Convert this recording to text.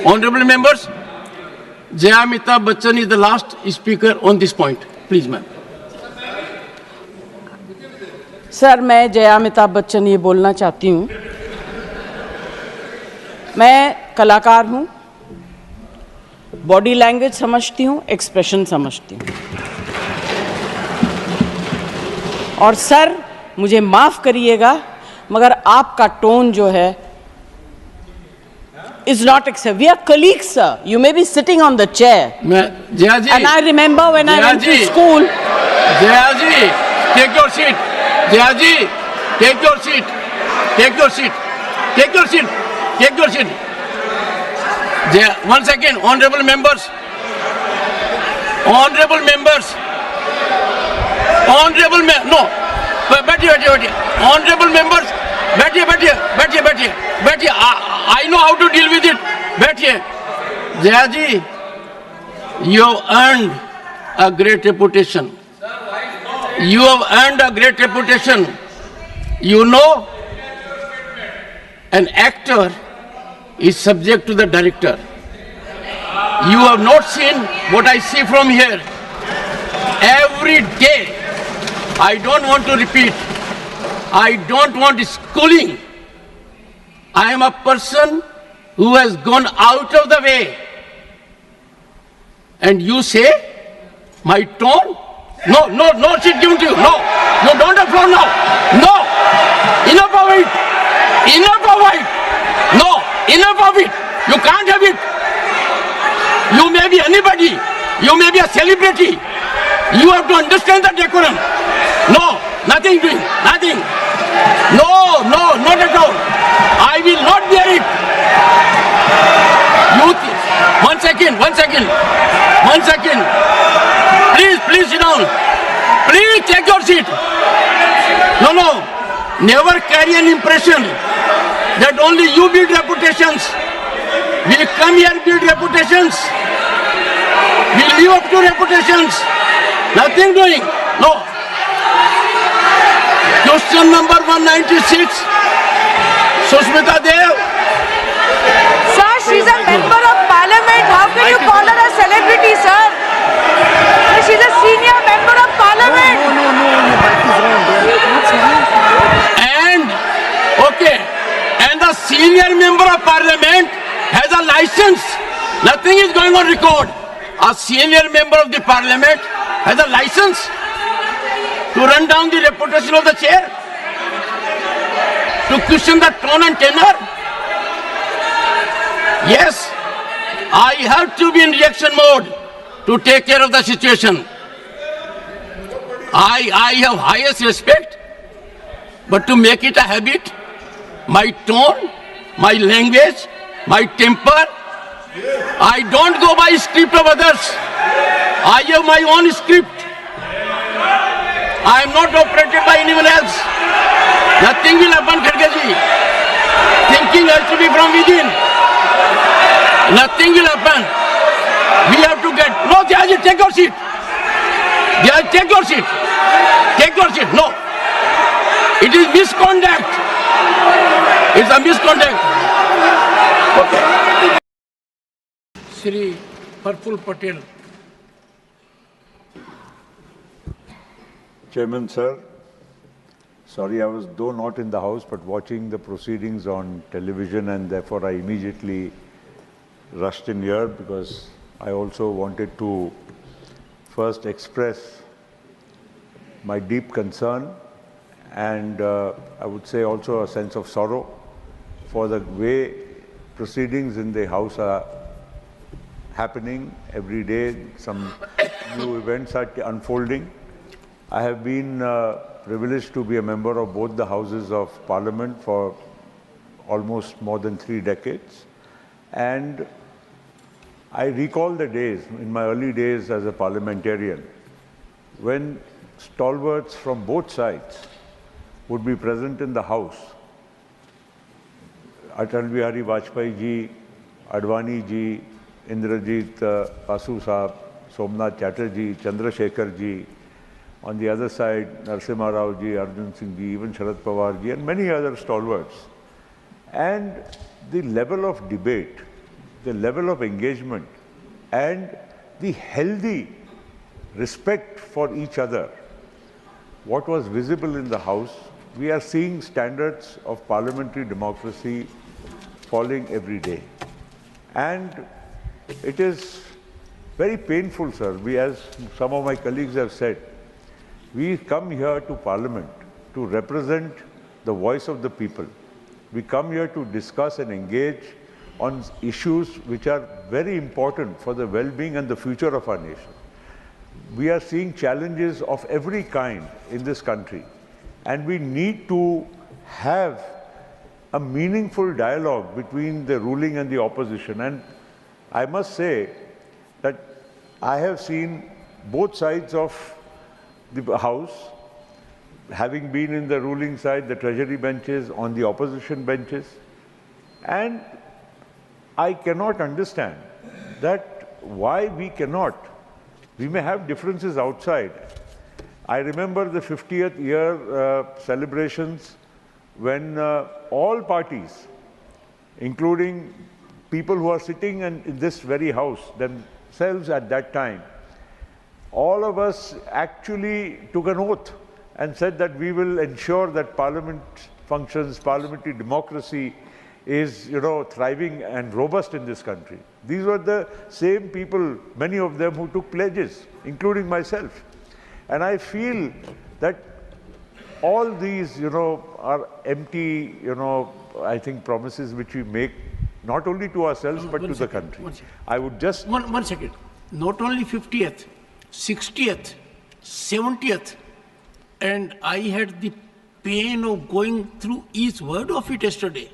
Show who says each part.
Speaker 1: Honorable members, Jaya Amitabh Bachchan is the last speaker on this point. Please, ma'am.
Speaker 2: Sir, मैं जया अमिताभ बच्चन ये बोलना चाहती हूँ, मैं कलाकार हूँ, बॉडी लैंग्वेज समझती हूँ, एक्सप्रेशन समझती हूँ। और सर, मुझे माफ़ करिएगा, मगर आपका टोन जो है is not acceptable. We are colleagues, sir. You may be sitting on the chair.
Speaker 1: Jaya ji.
Speaker 2: And I remember when I went to school.
Speaker 1: Jaya ji, take your seat. Jaya ji, take your seat. Take your seat. Take your seat. Take your seat. Jaya, 1 second, honorable members. Honorable members. Honorable no. बैठिए. Honorable members. बैठिए. I know how to deal with it. बैठिए. Jaya ji, you have earned a great reputation. You have earned a great reputation. You know, an actor is subject to the director. You have not seen what I see from here. Every day, I don't want to repeat. I don't want schooling. I am a person who has gone out of the way. And you say, my tone? No seat given to you. No, don't have floor now. No, enough of it. No, enough of it. You can't have it. You may be anybody. You may be a celebrity. You have to understand the decorum. No, nothing doing, nothing. No, not at all. I will not bear it. One second. Please sit down. Please take your seat. No. Never carry an impression that only you build reputations. We come here build reputations. We live up to reputations. Nothing doing. No. Question number 196. Sushmita Dev.
Speaker 3: Sir, she's a member of parliament. How can you call her a celebrity, sir? She's a senior member of parliament.
Speaker 1: And the senior member of parliament has a license. Nothing is going on record. A senior member of the parliament has a license to run down the reputation of the chair, to question the tone and tenor. Yes, I have to be in reaction mode to take care of the situation. I have highest respect, but to make it a habit, my tone, my language, my temper, I don't go by script of others. I have my own script. I am not operated by anyone else. Nothing will happen, Khargeji. Thinking has to be from within. Nothing will happen. We have to get... No, Jayaji, take your seat. Jayaji, take your seat. Take your seat. No. It is misconduct. It's a misconduct. Okay. Shri Praful Patel.
Speaker 4: Chairman, sir, sorry, I was though not in the House, but watching the proceedings on television, and therefore I immediately rushed in here because I also wanted to first express my deep concern and I would say also a sense of sorrow for the way proceedings in the House are happening every day. Some new events are unfolding. I have been privileged to be a member of both the Houses of Parliament for almost more than 3 decades. And I recall the days, in my early days as a parliamentarian, when stalwarts from both sides would be present in the House. Atal Bihari Vajpayee ji, Advani ji, Indrajit Basu Saab, Somnath Chatterjee, Chandrasekhar ji. On the other side, Narasimha Rao ji, Arjun Singh ji, even Sharad Pawar ji, and many other stalwarts. And the level of debate the level of engagement and the healthy respect for each other, what was visible in the House, we are seeing standards of parliamentary democracy falling every day. And it is very painful, sir. We, as some of my colleagues have said, we come here to Parliament to represent the voice of the people. We come here to discuss and engage on issues which are very important for the well-being and the future of our nation. We are seeing challenges of every kind in this country, and we need to have a meaningful dialogue between the ruling and the opposition. And I must say that I have seen both sides of the House, having been in the ruling side, the treasury benches, on the opposition benches, and I cannot understand that why we cannot. We may have differences outside. I remember the 50th year celebrations when all parties, including people who are sitting in this very house themselves at that time, all of us actually took an oath and said that we will ensure that Parliament functions, parliamentary democracy is, thriving and robust in this country. These were the same people, many of them, who took pledges, including myself. And I feel that all these, are empty, I think promises which we make not only to ourselves but to the country. I would just...
Speaker 1: One second. Not only 50th, 60th, 70th, and I had the pain of going through each word of it yesterday.